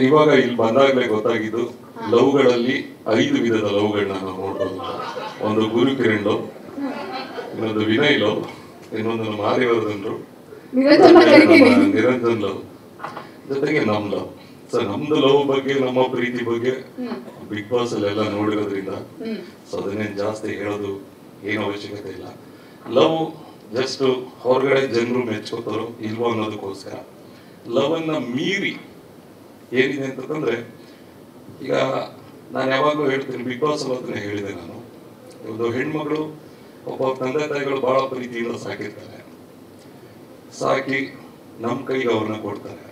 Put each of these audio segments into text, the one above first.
ಇವಾಗ ಇಲ್ಲಿ ಬಂದಾಗಲೇ ಗೊತ್ತಾಗಿದ್ದು ಲವ್ಗಳಲ್ಲಿ 5 ವಿಧದ ಲವ್ಗಳನ್ನ ನಾವು ನೋಡ್ಬೋದು. ಒಂದು ಗುರುಕಿರಣ್ ಲವ್, ಇನ್ನೊಂದು ವಿನಯ್ ಲವ್, ಇನ್ನೊಂದು ನಮ್ಮ ಆರ್ಯವರ್ಧನ್ ಲವ್, ನಿರಂಜನ್ ಲವ್, ಜೊತೆಗೆ ನಮ್ ಲವ್. ಸೊ ನಮ್ದು ಲವ್ ಬಗ್ಗೆ, ನಮ್ಮ ಪ್ರೀತಿ ಬಗ್ಗೆ ಬಿಗ್ ಬಾಸ್ ಅಲ್ಲೆಲ್ಲ ನೋಡಿರೋದ್ರಿಂದ ಸೊ ಅದನ್ನೇನು ಜಾಸ್ತಿ ಹೇಳೋದು ಏನು ಅವಶ್ಯಕತೆ ಇಲ್ಲ. ಲವ್ ಜಸ್ಟ್ ಹೊರಗಡೆ ಜನರು ಮೆಚ್ಕೋತಾರೋ ಇಲ್ವೋ ಅನ್ನೋದಕ್ಕೋಸ್ಕರ. ಲವ್ ಅನ್ನ ಮೀರಿ ಏನಿದೆ ಅಂತಂದ್ರೆ, ಈಗ ನಾನು ಯಾವಾಗಲೂ ಹೇಳ್ತೀನಿ, ಬಿಗ್ ಬಾಸ್ ಅದನ್ನೇ ಹೇಳಿದೆ ನಾನು, ಒಂದು ಹೆಣ್ಮಗಳು ಒಬ್ಬ ತಂದೆ ತಾಯಿಗಳು ಬಹಳ ಪ್ರೀತಿಯಿಂದ ಸಾಕಿರ್ತಾರೆ, ಸಾಕಿ ನಮ್ಮ ಕೈಗೆ ಅವ್ರನ್ನ ಕೊಡ್ತಾರೆ.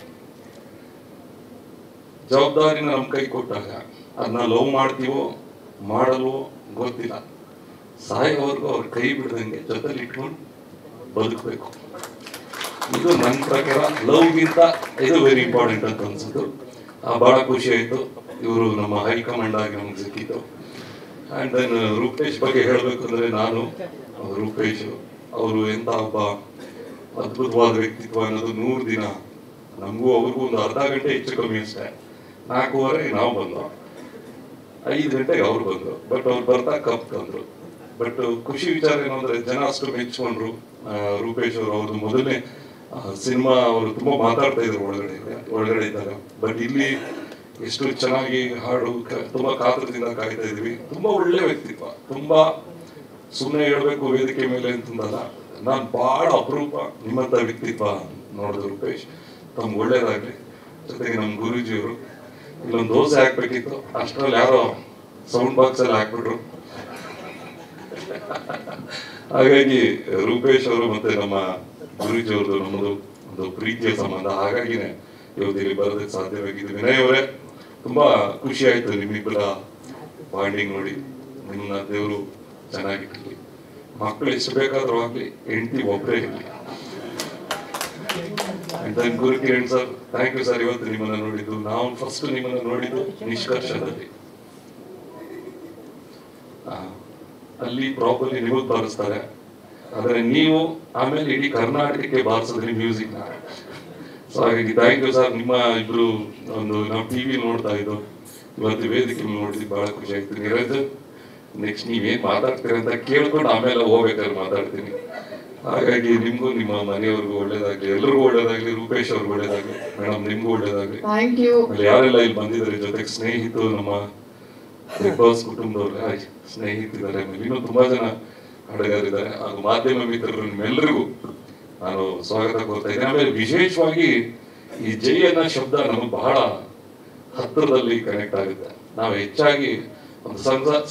ಜವಾಬ್ದಾರಿನ ನಮ್ಮ ಕೈ ಕೊಟ್ಟಾಗ ಅದನ್ನ ಲವ್ ಮಾಡ್ತೀವೋ ಮಾಡಲ್ವೋ ಗೊತ್ತಿಲ್ಲ, ಸಾಯೋವರೆಗೂ ಅವ್ರ ಕೈ ಬಿಡ್ದಂಗೆ ಜೊತೆಲಿ ಇಟ್ಕೊಂಡು ಬದುಕಬೇಕು. ಇದು ನನ್ನ ಪ್ರಕಾರ ಲವ್ಗಿಂತ ಇದು ವೆರಿ ಇಂಪಾರ್ಟೆಂಟ್ ಅಂತ ಅನ್ಸುತ್ತೆ. ಬಹಳ ಖುಷಿ ಆಯ್ತು, ಇವರು ನಮ್ಮ ಹೈಕಮಾಂಡ್ ಆಗಿ ನಮ್ಗೆ ಸಿಕ್ಕಿತ್ತು. ಆ್ಯಂಡ್ ದೆನ್ ರೂಪೇಶ್ ಬಗ್ಗೆ ಹೇಳಬೇಕಂದ್ರೆ, ನಾನು ರೂಪೇಶ್ ಅವರು ಎಂಥ ಒಬ್ಬ ಅದ್ಭುತವಾದ ವ್ಯಕ್ತಿತ್ವ ಅನ್ನೋದು 100 ದಿನ ನಮಗೂ ಅವ್ರಿಗೂ ಒಂದು ಅರ್ಧ ಗಂಟೆ ಹೆಚ್ಚು ಕಮ್ಮಿ ಅಷ್ಟೇ. 4:15 ನಾವು ಬಂದೋ, 5 ಗಂಟೆಗೆ ಅವ್ರು ಬಂದರು. ಬಟ್ ಅವ್ರು ಬರ್ತಾ ಕಪ್ ತಂದ್ರು. ಬಟ್ ಖುಷಿ ವಿಚಾರ ಏನು ಅಂದ್ರೆ, ಜನ ಅಷ್ಟು ಮೆಚ್ಕೊಂಡ್ರು ರೂಪೇಶ್ ಅವರು. ಅವ್ರದ್ದು ಮೊದಲನೇ ಸಿನಿಮಾ ಅವರು ತುಂಬಾ ಮಾತಾಡ್ತಾ ಇದ್ರು ಒಳಗಡೆ ಇದ್ದಾಗ. ಬಟ್ ಇಲ್ಲಿ ಎಷ್ಟು ಚೆನ್ನಾಗಿ ಹಾಡು, ತುಂಬಾ ಕಾತರದಿಂದ ಕಾಯ್ತಾ ಇದ್ವಿ. ತುಂಬಾ ಒಳ್ಳೆ ವ್ಯಕ್ತಿತ್ವ, ತುಂಬಾ ಸುಮ್ಮನೆ ಹೇಳ್ಬೇಕು ವೇದಿಕೆ ಮೇಲೆ ಅಂತಂದಲ್ಲ, ನಾನು ಬಹಳ ಅಪರೂಪ ನಿಮ್ಮಂತ ವ್ಯಕ್ತಿತ್ವ ನೋಡಿದ್ರು ರೂಪೇಶ್. ತಮ್ಗೆ ಒಳ್ಳೇದಾಗ್ಲಿ. ಜೊತೆಗೆ ನಮ್ಮ ಗುರೂಜಿಯವರು ಇಲ್ಲೊಂದು ದೋಸೆ ಹಾಕ್ಬೇಕಿತ್ತು, ಅಷ್ಟರಲ್ಲಿ ಯಾರೋ ಸೌಂಡ್ ಬಾಕ್ಸ್ ಅಲ್ಲಿ ಹಾಕ್ಬಿಟ್ರು. ಹಾಗಾಗಿ ರೂಪೇಶ್ ಅವರು ಮತ್ತೆ ನಮ್ಮ ಗುರೂಜಿ ಅವ್ರದ್ದು ನಮ್ಮದು ಒಂದು ಪ್ರೀತಿಯ ಸಂಬಂಧ. ಹಾಗಾಗಿನೇ ಇವತ್ತು ಇಲ್ಲಿ ಬರೋದಕ್ಕೆ ಸಾಧ್ಯವಾಗಿದೆ. ವಿನಯ್ ಅವರೇ, ತುಂಬಾ ಖುಷಿ ಆಯ್ತು ನಿಮ್ಮಿಬ್ಬರ ಬಾಂಡಿಂಗ್ ನೋಡಿ. ನಿಮ್ಮನ್ನ ದೇವರು ಚೆನ್ನಾಗಿರ್ಲಿ, ಮಕ್ಕಳು ಎಷ್ಟು ಬೇಕಾದ್ರೂ ಆಗ್ಲಿ, ಹೆಂಡತಿ ಒಬ್ಬರೇ ಇರಲಿ. Gurukiran sir, thank you sir. ಇವತ್ತು ನಿಮ್ಮನ್ನ ನೋಡಿದ್ದು, ನಾವು ಫಸ್ಟ್ ನಿಮ್ಮನ್ನ ನೋಡಿದ್ದು ನಿಷ್ಕರ್ಷದಲ್ಲಿ. ಅಲ್ಲಿ ಪ್ರಾಪರ್ಲಿ ನಿಮಗೆ ಬಾರಿಸ್ತಾರೆ, ಆದ್ರೆ ನೀವು ಆಮೇಲೆ ಇಡೀ ಕರ್ನಾಟಕಕ್ಕೆ ಬಾರಿಸಿದ್ರಿ ಮ್ಯೂಸಿಕ್ನ. ಸೊ ಹಾಗಾಗಿ ಥ್ಯಾಂಕ್ ಯು ಸರ್. ನಿಮ್ಮ ಇಬ್ರು ಒಂದು ನಾವು ಟಿವಿ ನೋಡ್ತಾ ಇದ್ದು, ಇವತ್ತು ವೇದಿಕೆ ನೋಡಿದ್ವಿ, ಬಹಳ ಖುಷಿ ಆಯ್ತು. ನಿರಂಜನ್, ನೆಕ್ಸ್ಟ್ ನೀವೇನ್ ಮಾತಾಡ್ತೀರಿ ಅಂತ ಕೇಳ್ಕೊಂಡು ಆಮೇಲೆ ಹೋಗ್ಬೇಕಾದ್ರೆ ಮಾತಾಡ್ತೀನಿ. ಹಾಗಾಗಿ ನಿಮ್ಗೂ ನಿಮ್ಮ ಮನೆಯವ್ರಿಗೂ ಒಳ್ಳೇದಾಗ್ಲಿ, ಎಲ್ರಿಗೂ ಒಳ್ಳೇದಾಗ್ಲಿ. ರೂಪೇಶ್ ಅವ್ರಿಗೂ ಒಳ್ಳೇದಾಗ್ಲಿ, ಮೇಡಮ್ ನಿಮ್ಗೂ ಒಳ್ಳೇದಾಗ್ಲಿ. ಯಾರೆಲ್ಲ ಇಲ್ಲಿ ಬಂದಿದ್ದಾರೆ, ಜೊತೆಗೆ ಸ್ನೇಹಿತರು, ನಮ್ಮ ಬಿಗ್ ಬಾಸ್ ಕುಟುಂಬದವ್ರ ಸ್ನೇಹಿತರಿದ್ದಾರೆ, ಇನ್ನೂ ತುಂಬಾ ಜನ ಹಾಡುಗಾರಿದ್ದಾರೆ, ಹಾಗೂ ಮಾಧ್ಯಮ ಮಿತ್ರರು, ನಿಮ್ಮೆಲ್ಲರಿಗೂ ನಾನು ಸ್ವಾಗತ ಕೋರ್ತಾ ಇದ್ದೇನೆ. ಆಮೇಲೆ ವಿಶೇಷವಾಗಿ ಈ ಜೈ ಅನ್ನೋ ಶಬ್ದ ನಮಗೆ ಬಹಳ ಹತ್ತಿರದಲ್ಲಿ ಕನೆಕ್ಟ್ ಆಗುತ್ತೆ. ನಾವು ಹೆಚ್ಚಾಗಿ ಒಂದು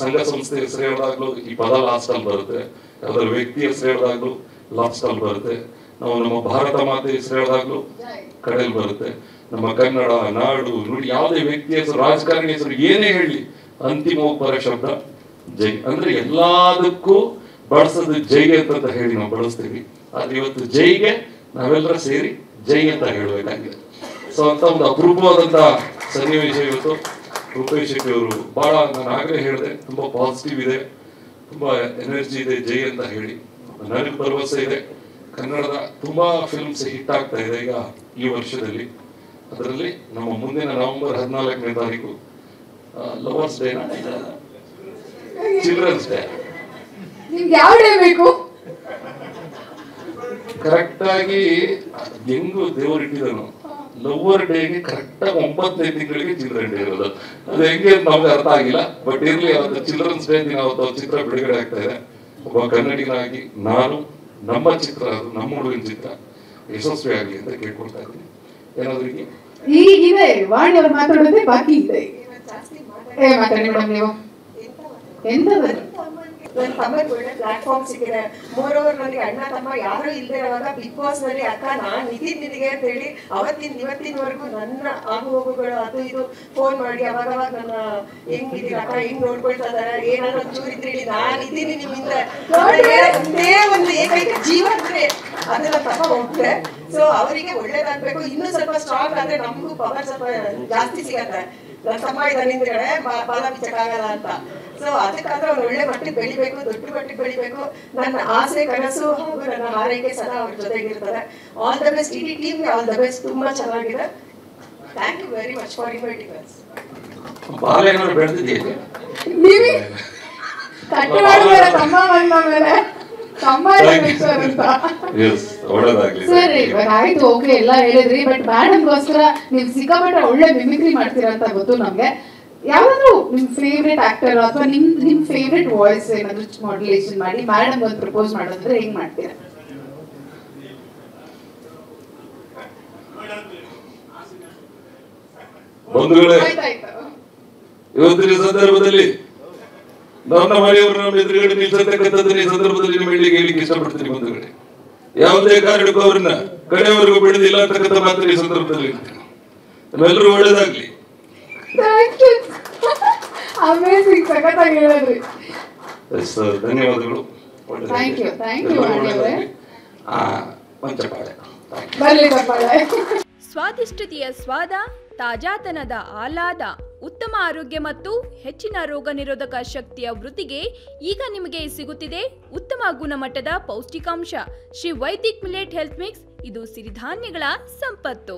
ಸಂಘ ಸಂಸ್ಥೆ ಹೆಸರು ಹೇಳಿದಾಗ್ಲೂ ಈ ಪದ ಲಾಸ್ಟ್ ಅಲ್ಲಿ ಬರುತ್ತೆ, ಯಾವ್ದಾದ್ರು ವ್ಯಕ್ತಿ ಹೆಸರು ಹೇಳಿದಾಗ್ಲೂ ಲಾಸ್ಟ್ ಅಲ್ಲಿ ಬರುತ್ತೆ, ನಾವು ನಮ್ಮ ಭಾರತ ಮಾತೆ ಹೆಸರು ಹೇಳಿದಾಗ್ಲೂ ಕಡೆಯಲ್ಲಿ ಬರುತ್ತೆ, ನಮ್ಮ ಕನ್ನಡ ನಾಡು ನುಡಿ ಯಾವುದೇ ವ್ಯಕ್ತಿ ಹೆಸರು, ರಾಜಕಾರಣಿ ಹೆಸರು ಏನೇ ಹೇಳಿ ಅಂತಿಮವಾಗಿ ಬರೋ ಶಬ್ದ ಜೈ. ಅಂದ್ರೆ ಎಲ್ಲದಕ್ಕೂ ಬಳಸೋದು ಜೈ ಅಂತ ಹೇಳಿ ನಾವು ಬಳಸ್ತೀವಿ. ಆದ್ರೆ ಇವತ್ತು ಜೈಗೆ ನಾವೆಲ್ಲರೂ ಸೇರಿ ಜೈ ಅಂತ ಹೇಳಬೇಕಾಗಿದೆ. ಸೊ ಅಂತ ಒಂದು ಅಪರೂಪವಾದಂತ ಸನ್ನಿವೇಶ ಇವತ್ತು. ರೂಪೇಶ್ ಅವರು ಬಹಳ, ನಾನು ಆಗಲೇ ಹೇಳಿದೆ, ತುಂಬಾ ಪಾಸಿಟಿವ್ ಇದೆ, ತುಂಬಾ ಎನರ್ಜಿ ಇದೆ ಜೈ ಅಂತ ಹೇಳಿ. ನನಗೆ ಭರವಸೆ ಇದೆ, ಕನ್ನಡದ ತುಂಬಾ ಫಿಲ್ಮ್ಸ್ ಹಿಟ್ ಆಗ್ತಾ ಇದೆ ಈಗ ಈ ವರ್ಷದಲ್ಲಿ. ಅದರಲ್ಲಿ ನಮ್ಮ ಮುಂದಿನ ನವೆಂಬರ್ 14ನೇ ತಾರೀಕು ಲವರ್ಸ್ ಡೇ, ಚಿಲ್ಡ್ರನ್ಸ್ ಡೇ, ಯಾವ ಡೇ ಬೇಕು ಕರೆಕ್ಟ್ ಆಗಿ ಹೆಂಗು ದೇವರು ಇಟ್ಟಿದನು, ಲವರ್ ಡೇಗೆ ಕರೆಕ್ಟ್ ಆಗಿ 9ನೇ ತಿಂಗಳಿಗೆ ಚಿಲ್ಡ್ರನ್ ಡೇ ಇರೋದು. ಅದು ಹೆಂಗೆ ಅಂತ ನಮ್ಗೆ ಅರ್ಥ ಆಗಿಲ್ಲ. ಬಟ್ ಇರ್ಲಿ, ಅವತ್ತು ಚಿಲ್ಡ್ರನ್ಸ್ ಡೇ ದಿನ ಅವತ್ತು ಚಿತ್ರ ಬಿಡುಗಡೆ ಆಗ್ತಾ ಇದೆ. ಒಬ್ಬ ಕನ್ನಡಿಗನಾಗಿ ನಾನು ನಮ್ಮ ಚಿತ್ರ, ನಮ್ಮ ಹುಡುಗನ ಚಿತ್ರ ಯಶಸ್ವಿ ಆಗಲಿ ಅಂತ ಕೇಳ್ಕೊಳ್ತಾ ಇದ್ದೀನಿ. ಏನಾದ್ರೂ ಈಗಿದೆ ವಾಣಿ ಅವ್ರು ಮಾತಾಡೋದೇ ಬಾಕಿ ಇದೆ. ಮಾತಾಡಿ ಮೇಡಮ್, ನೀವು ಎಂತದ ನನ್ನ ತಮ್ಮನಿಗೆ ಒಳ್ಳೆ ಪ್ಲಾಟ್ಫಾರ್ಮ್ ಸಿಕ್ಕಿದೆ. ಮೋರೋವರ್ ನನಗೆ ಅಣ್ಣ ತಮ್ಮ ಯಾರು ಇಲ್ಲದೆ ಇರುವಾಗ ಬಿಗ್ ಬಾಸ್ ನಲ್ಲಿ ಅಕ್ಕ ನಾನ್ ನಿಧಿಗೆ ಅಂತ ಹೇಳಿ ಇವತ್ತಿನವರೆಗೂ ನನ್ನ ಆಗು ಹೋಗುಗಳು ಅದು ಇದು ಫೋನ್ ಮಾಡಿ ಅವಾಗವಾಗ ನನ್ನ ಹೆಂಗಿದ್ದೀರ ಅಕ್ಕ, ಹೆಂಗ್ ನೋಡ್ಕೊಳ್ತಾ ಇದಾರೆ, ಏನಾದ್ರು ಚೂರಿದ್ರೆ ಹೇಳಿ ನಾನು ಇದ್ದೀನಿ ನಿಮ್ಮಿಂದ, ಒಂದೇ ಒಂದು ಏಕೈಕ ಜೀವ ಅಂದ್ರೆ ಅದನ್ನ ತಮ್ಮ ಹೋಗ್ತಾರೆ. ಸೊ ಅವರಿಗೆ ಒಳ್ಳೇದಾಗ್ಬೇಕು, ಇನ್ನೂ ಸ್ವಲ್ಪ ಸ್ಟ್ರಾಂಗ್ ಆದ್ರೆ ನಮಗೂ ಪವರ್ ಸ್ವಲ್ಪ ಜಾಸ್ತಿ ಸಿಗತ್ತೆ. ನನ್ನ ತಮ್ಮ ಇದ್ದಾನೆ ಹಿಂದ್ಗಡೆ ಬಾಲ ಬಿಚ್ಚಕ್ಕಾಗಲ್ಲ ಅಂತ. ಸೊ ಅದಕ್ಕಾದ್ರೆ ಅವ್ರು ಒಳ್ಳೆ ಮಟ್ಟಿಗೆ ಬೆಳಿಬೇಕು, ದೊಡ್ಡ ಮಟ್ಟಿಗೆ ಬೆಳಿಬೇಕು. ನನ್ನ ಆಸೆ ಕನಸು ಹಾಗೂ ನನ್ನ ಹಾರೈಕೆ ಸದಾ ಅವ್ರ ಜೊತೆಗಿರ್ತಾರೆ. ಆಲ್ ದ ಬೆಸ್ಟ್, ಇಡೀ ಟೀಮ್ಗೆ ಆಲ್ ದ ಬೆಸ್ಟ್. ತುಂಬಾ ಚೆನ್ನಾಗಿದೆ. Thank you very much for inviting us. ಬಾಲ ಏನಾದ್ರು ಬೆಳೆದಿದೆಯಾ? ನೀವೇ ಕಟ್ಟು ಮಾಡಿದಾರೆ ತಮ್ಮ ಬಂದ ಮೇಲೆ ತಮ್ಮ ಅಂತ. ಒಳ್ಳೇದಾಗ್ಲಿ ಸರ್. ಇವಾಗ ಆಯ್ತು, ಓಕೆ, ಎಲ್ಲ ಹೇಳಿದ್ರಿ. ಬಟ್ ಮೇಡಮ್ಗೋಸ್ಕರ ನೀವು ಸಿಕ್ಕಾಪಟ್ಟೆ ಒಳ್ಳೆ ಮಿಮಿಕ್ರಿ ಮಾಡ್ತೀರಾ ಅಂತ ಗೊತ್ತು ನಮ್ಗೆ. ಯಾವ್ದಾದ್ರು ನಿಮ್ ಫೇವ್ರೆಟ್ ಆಕ್ಟರ್ ಅಥವಾ ನಿಮ್ ಫೇವ್ರೆಟ್ ವಾಯ್ಸ್ ಏನಾದ್ರು ಮಾಡ್ಯುಲೇಷನ್ ಮಾಡಿ ಮೇಡಮ್ ಒಂದು ಪ್ರಪೋಸ್ ಮಾಡೋದ್ರೆ ಹೆಂಗ್ ಮಾಡ್ತೀರಾ? ಬಂಧುಗಳೇ, ಇವತ್ತಿನ ಸಂದರ್ಭದಲ್ಲಿ ನನ್ನ ಮನೆಯವರು ನಮ್ಮ ಎದುರುಗಡೆ ನಿಲ್ಸತಕ್ಕಂಥದ್ದನ್ನ ಈ ಸಂದರ್ಭದಲ್ಲಿ ನಿಮ್ಮ ಹೇಳಿಕ್ಕೆ ಇಷ್ಟಪಡ್ತೀನಿ. ಬಂಧುಗಳೇ, ಯಾವುದೇ ಕಾರಣಕ್ಕೂ ಅವ್ರನ್ನ ಕಡೆಯವರೆಗೂ ಬಿಡುದಿಲ್ಲ ಅಂತಕ್ಕಂಥ ಮಾತ್ರ ಈ ಸಂದರ್ಭದಲ್ಲಿ ನಮ್ಮೆಲ್ಲರೂ ಒಳ್ಳೇದಾಗ್ಲಿ. ಧನ್ಯವಾದಗಳು. ಸ್ವಾದಿಷ್ಟತೆಯ ಸ್ವಾದ, ತಾಜಾತನದ ಆಹ್ಲಾದ, ಉತ್ತಮ ಆರೋಗ್ಯ ಮತ್ತು ಹೆಚ್ಚಿನ ರೋಗ ನಿರೋಧಕ ಶಕ್ತಿಯ ವೃದ್ಧಿಗೆ ಈಗ ನಿಮಗೆ ಸಿಗುತ್ತಿದೆ ಉತ್ತಮ ಗುಣಮಟ್ಟದ ಪೌಷ್ಟಿಕಾಂಶ. Shri Vaidik millet health mix. ಇದು ಸಿರಿಧಾನ್ಯಗಳ ಸಂಪತ್ತು.